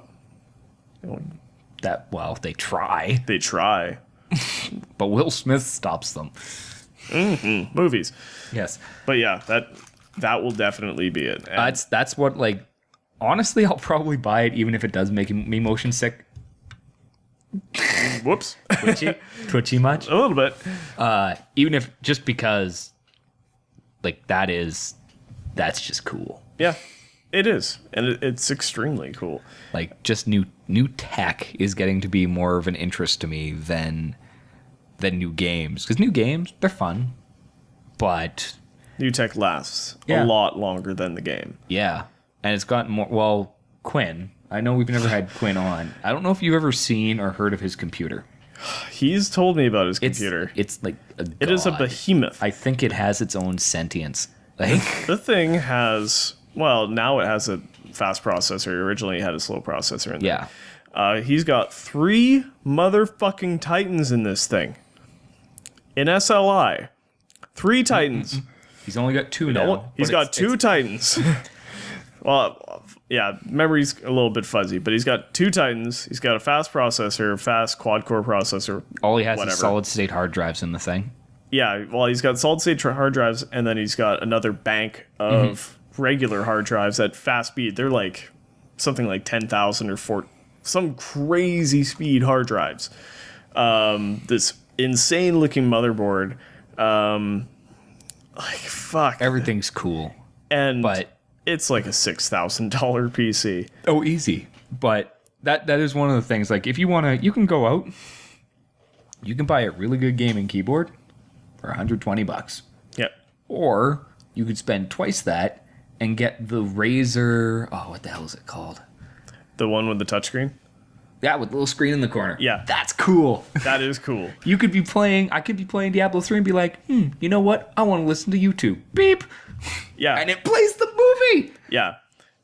Speaker 2: They try.
Speaker 1: They try.
Speaker 2: But Will Smith stops them.
Speaker 1: Movies.
Speaker 2: Yes.
Speaker 1: But yeah, that will definitely be it. And
Speaker 2: That's what, like, honestly, I'll probably buy it even if it does make me motion sick.
Speaker 1: whoops.
Speaker 2: Twitchy much.
Speaker 1: A little bit.
Speaker 2: Even if, just because, like, that's just cool.
Speaker 1: Yeah, it is. And it's extremely cool.
Speaker 2: Like, just new tech is getting to be more of an interest to me than new games. Because new games, they're fun. But
Speaker 1: New tech lasts
Speaker 2: Yeah.
Speaker 1: a lot longer than the game.
Speaker 2: yeah. And it's gotten more, well, Quinn. I know we've never had Quinn on. I don't know if you've ever seen or heard of his computer.
Speaker 1: He's told me about his computer.
Speaker 2: It's like
Speaker 1: It is a
Speaker 2: god.
Speaker 1: behemoth.
Speaker 2: I think it has its own sentience. Like,
Speaker 1: The thing has, well, now it has a fast processor. Originally, it had a slow processor in there.
Speaker 2: yeah.
Speaker 1: He's got 3 motherfucking Titans in this thing. In SLI. 3 Titans.
Speaker 2: He's only got 2 now.
Speaker 1: He's
Speaker 2: but
Speaker 1: got
Speaker 2: it's-
Speaker 1: 2 Titans. Well, yeah, memory's a little bit fuzzy, but he's got 2 Titans. He's got a fast processor, fast quad-core processor.
Speaker 2: All he has
Speaker 1: whatever.
Speaker 2: is solid-state hard drives in the thing.
Speaker 1: Yeah, well, he's got solid-state hard drives, and then he's got another bank of regular hard drives at fast speed. They're like something like 10,000 or some crazy speed hard drives. This insane-looking motherboard. Like, fuck.
Speaker 2: Everything's cool.
Speaker 1: And
Speaker 2: But
Speaker 1: it's like a $6,000 PC.
Speaker 2: oh, easy. But that is one of the things. Like, if you want to, you can go out. You can buy a really good gaming keyboard for $120,
Speaker 1: Yep.
Speaker 2: or you could spend twice that and get the Razer. Oh, what the hell is it called?
Speaker 1: The one with the touchscreen?
Speaker 2: Yeah, with the little screen in the corner.
Speaker 1: Yeah.
Speaker 2: That's cool.
Speaker 1: That is cool.
Speaker 2: You could be playing. I could be playing Diablo 3 and be like, you know what? I want to listen to YouTube. Beep.
Speaker 1: Yeah.
Speaker 2: And it plays the movie.
Speaker 1: Yeah.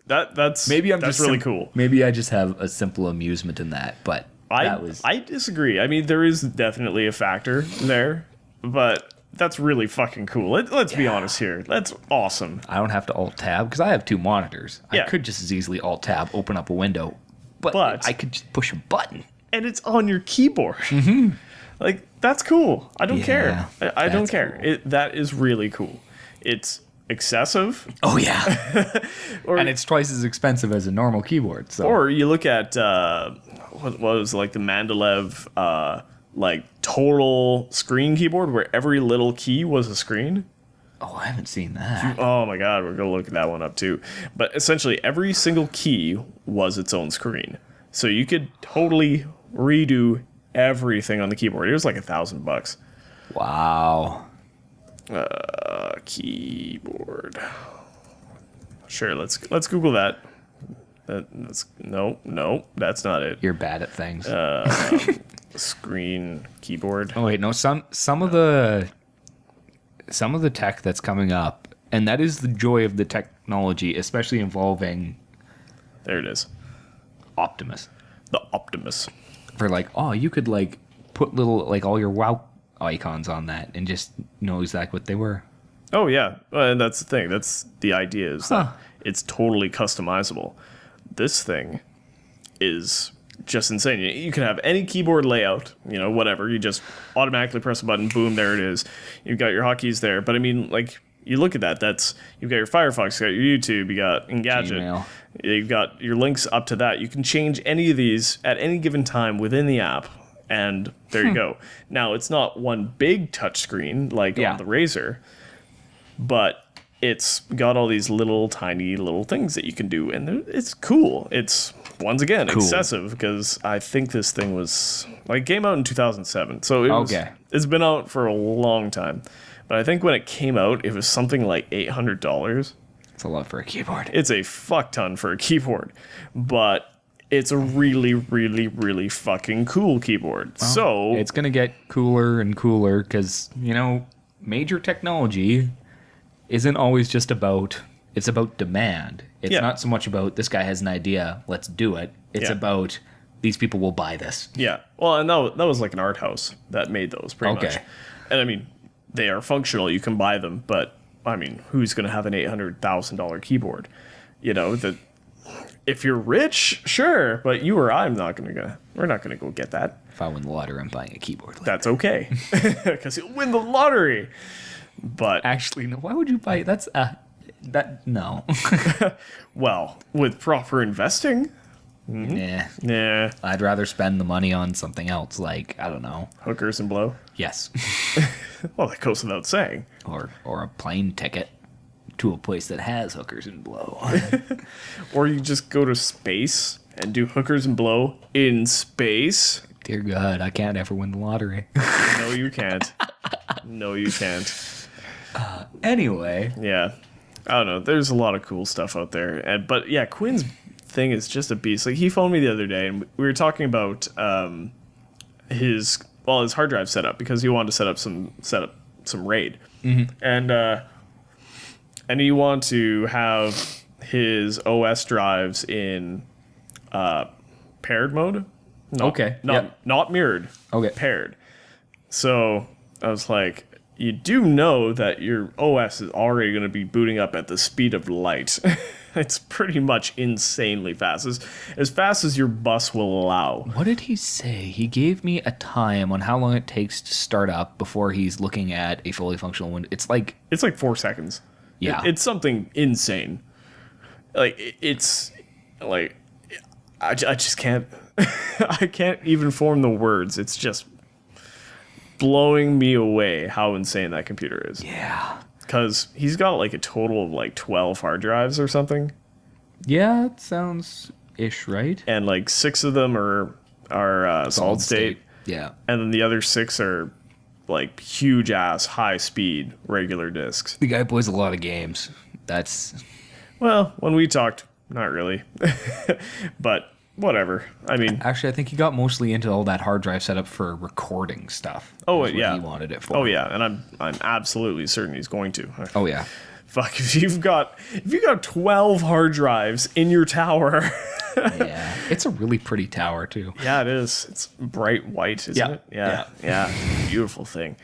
Speaker 1: That's
Speaker 2: That's
Speaker 1: really cool.
Speaker 2: Maybe I just have a simple amusement in that, but
Speaker 1: I disagree. I mean, there is definitely a factor there, but that's really fucking cool. Let's be honest here. That's awesome.
Speaker 2: I don't have to alt tab because I have 2 monitors.
Speaker 1: Yeah.
Speaker 2: I could just as easily alt tab, open up a window, but I could just push a button.
Speaker 1: And it's on your keyboard. Like, that's cool. I don't care. I don't
Speaker 2: that's
Speaker 1: care. That is really cool. It's excessive.
Speaker 2: Oh yeah, and it's twice as expensive as a normal keyboard. So
Speaker 1: Or you look at what was like the Mandalev like total screen keyboard where every little key was a screen.
Speaker 2: oh, I haven't seen that.
Speaker 1: Oh my god, we're gonna look at that one up too. But essentially every single key was its own screen. So you could totally redo everything on the keyboard. It was like $1,000.
Speaker 2: Wow.
Speaker 1: Keyboard. Sure, let's Google that. That's no, that's not it.
Speaker 2: You're bad at things.
Speaker 1: Screen keyboard.
Speaker 2: Oh wait, no. Some of the tech that's coming up, and that is the joy of the technology, especially involving
Speaker 1: There it is.
Speaker 2: Optimus.
Speaker 1: The Optimus.
Speaker 2: For like, oh, you could like put little like all your WoW icons on that and just know exactly what they were.
Speaker 1: Oh yeah, and that's the thing. That's the idea is that it's totally customizable. This thing is just insane. You can have any keyboard layout, whatever. You just automatically press a button, boom, there it is. You've got your hotkeys there. But I mean, like, you look at that. You've got your Firefox, you got your YouTube, you got Engadget.
Speaker 2: Gmail.
Speaker 1: You've got your links up to that. You can change any of these at any given time within the app, and there you go. Now, it's not one big touch screen like on the Razer, but it's got all these little tiny little things that you can do, and it's cool. It's, once again, excessive, because I think this thing was, like, came out in 2007, so it's been out for a long time. But I think when it came out, it was something like $800.
Speaker 2: It's a lot for a keyboard.
Speaker 1: It's a fuck ton for a keyboard, but it's a really, really, really fucking cool keyboard.
Speaker 2: Well,
Speaker 1: so
Speaker 2: it's gonna get cooler and cooler because major technology isn't always just about. It's about demand. It's not so much about this guy has an idea, let's do it. It's about these people will buy this.
Speaker 1: Yeah. Well, and that was like an art house that made those pretty much. And I mean, they are functional. You can buy them, but I mean, who's going to have an $800,000 keyboard? if you're rich, sure, but you or we're not gonna go get that.
Speaker 2: If I win the lottery, I'm buying a keyboard later.
Speaker 1: That's okay, because you'll win the lottery. But
Speaker 2: Actually, no. Why would you buy? That's no.
Speaker 1: well, with proper investing,
Speaker 2: Nah. I'd rather spend the money on something else, like I don't know,
Speaker 1: hookers and blow.
Speaker 2: yes,
Speaker 1: Well, that goes without saying.
Speaker 2: or a plane ticket to a place that has hookers and blow.
Speaker 1: Or you just go to space and do hookers and blow in space.
Speaker 2: Dear God, I can't ever win the lottery.
Speaker 1: No, you can't. No, you can't.
Speaker 2: Anyway,
Speaker 1: Yeah. I don't know. There's a lot of cool stuff out there. But yeah, Quinn's thing is just a beast. Like, he phoned me the other day and we were talking about his hard drive setup, because he wanted to set up some RAID. And he wanted to have his OS drives in paired mode.
Speaker 2: Okay.
Speaker 1: Not mirrored.
Speaker 2: Okay.
Speaker 1: Paired. So I was like, you do know that your OS is already going to be booting up at the speed of light. It's pretty much insanely fast. As fast as your bus will allow.
Speaker 2: what did he say? He gave me a time on how long it takes to start up before he's looking at a fully functional window. It's like
Speaker 1: 4 seconds.
Speaker 2: Yeah.
Speaker 1: It's something insane. Like, it's like, I just can't, I can't even form the words. It's just blowing me away how insane that computer is.
Speaker 2: yeah.
Speaker 1: Because he's got like a total of like 12 hard drives or something.
Speaker 2: Yeah, it sounds ish, right?
Speaker 1: And like 6 of them are solid state.
Speaker 2: Yeah.
Speaker 1: And then the other 6 are like huge ass high speed regular discs.
Speaker 2: The guy plays a lot of games. That's
Speaker 1: Well, when we talked, not really. But whatever. I mean,
Speaker 2: actually, I think he got mostly into all that hard drive setup for recording stuff.
Speaker 1: oh
Speaker 2: That's what
Speaker 1: yeah,
Speaker 2: he wanted it for.
Speaker 1: Oh yeah, and I'm absolutely certain he's going to.
Speaker 2: Oh yeah.
Speaker 1: Fuck, if you've got 12 hard drives in your tower.
Speaker 2: Yeah. It's a really pretty tower too.
Speaker 1: Yeah, it is. It's bright white, isn't
Speaker 2: Yeah.
Speaker 1: it? Yeah. Beautiful thing.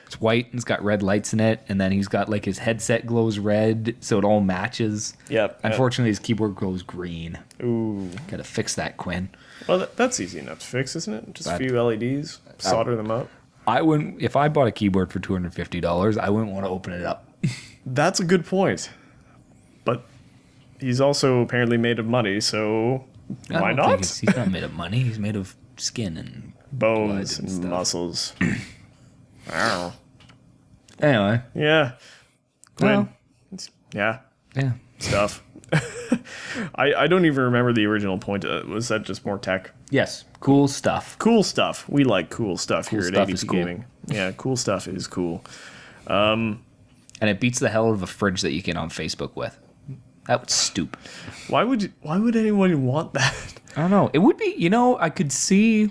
Speaker 2: It's white and it's got red lights in it, and then he's got like his headset glows red, so it all matches.
Speaker 1: Yep.
Speaker 2: Unfortunately, his keyboard glows green.
Speaker 1: Ooh.
Speaker 2: Gotta fix that, Quinn.
Speaker 1: Well, that's easy enough to fix, isn't it? Just a few LEDs, solder them up.
Speaker 2: I wouldn't. If I bought a keyboard for $250, I wouldn't want to open it up.
Speaker 1: That's a good point. But he's also apparently made of money, so
Speaker 2: I
Speaker 1: why
Speaker 2: don't
Speaker 1: not?
Speaker 2: think he's not made of money. He's made of skin and
Speaker 1: Bones
Speaker 2: blood and
Speaker 1: and
Speaker 2: stuff.
Speaker 1: muscles. Wow.
Speaker 2: Anyway.
Speaker 1: Yeah.
Speaker 2: Well,
Speaker 1: Yeah.
Speaker 2: yeah.
Speaker 1: Stuff. I don't even remember the original point. Was that just more tech?
Speaker 2: Yes. Cool stuff.
Speaker 1: Cool stuff. We like cool stuff here at
Speaker 2: stuff is
Speaker 1: ADP
Speaker 2: cool.
Speaker 1: Gaming. Yeah, cool stuff is cool.
Speaker 2: And it beats the hell of a fridge that you get on Facebook with. That was stupid.
Speaker 1: Why would anyone want that?
Speaker 2: I don't know. It would be, I could see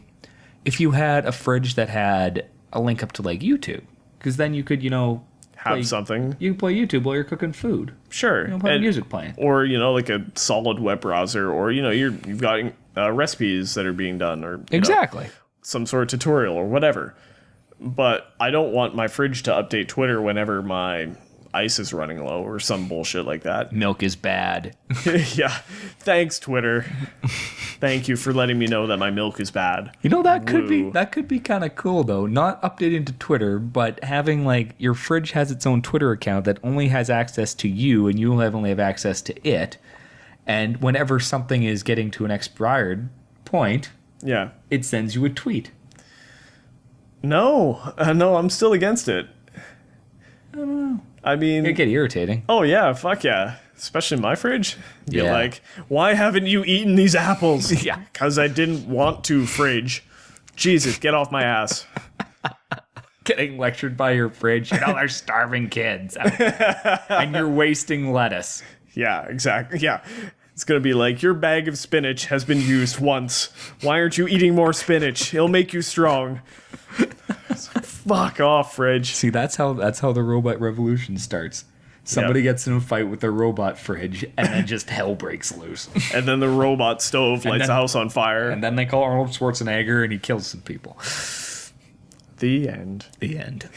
Speaker 2: if you had a fridge that had a link up to like YouTube, because then you could,
Speaker 1: Have something.
Speaker 2: You can play YouTube while you're cooking food.
Speaker 1: Sure.
Speaker 2: Have music playing.
Speaker 1: Or, like a solid web browser, or, you've got recipes that are being done, or
Speaker 2: Exactly.
Speaker 1: some sort of tutorial or whatever. But I don't want my fridge to update Twitter whenever my ice is running low or some bullshit like that.
Speaker 2: Milk is bad.
Speaker 1: Yeah. Thanks, Twitter. Thank you for letting me know that my milk is bad.
Speaker 2: That could
Speaker 1: Woo.
Speaker 2: be kind of cool though. Not updating to Twitter, but having like your fridge has its own Twitter account that only has access to you, and you only have access to it. And whenever something is getting to an expired point,
Speaker 1: Yeah.
Speaker 2: it sends you a tweet.
Speaker 1: No, I'm still against it.
Speaker 2: I don't know.
Speaker 1: I mean,
Speaker 2: It get irritating.
Speaker 1: oh yeah, fuck yeah. Especially my fridge. You're
Speaker 2: Yeah.
Speaker 1: like, why haven't you eaten these apples?
Speaker 2: Yeah.
Speaker 1: Because I didn't want to, fridge. Jesus, get off my ass.
Speaker 2: Getting lectured by your fridge. They're starving kids. And you're wasting lettuce.
Speaker 1: Yeah, exactly. Yeah. It's going to be like, your bag of spinach has been used once. Why aren't you eating more spinach? It'll make you strong. Fuck off, fridge.
Speaker 2: See, that's how the robot revolution starts. Somebody gets in a fight with their robot fridge, and then just hell breaks loose.
Speaker 1: And then the robot stove lights
Speaker 2: then-
Speaker 1: the house on fire.
Speaker 2: And then they call Arnold Schwarzenegger, and he kills some people.
Speaker 1: The end.
Speaker 2: The end.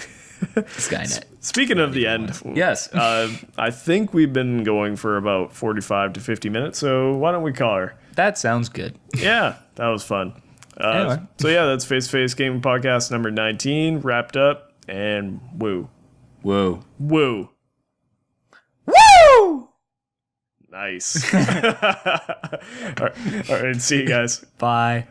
Speaker 2: Skynet.
Speaker 1: Speaking of the end,
Speaker 2: Yes.
Speaker 1: I think we've been going for about 45 to 50 minutes, so why don't we call her?
Speaker 2: That sounds good.
Speaker 1: Yeah, that was fun.
Speaker 2: Anyway.
Speaker 1: So yeah, that's Face to Face Gaming Podcast number 19, wrapped up, and woo.
Speaker 2: Whoa.
Speaker 1: Woo.
Speaker 2: Woo!
Speaker 1: Nice. All right, see you guys.
Speaker 2: Bye.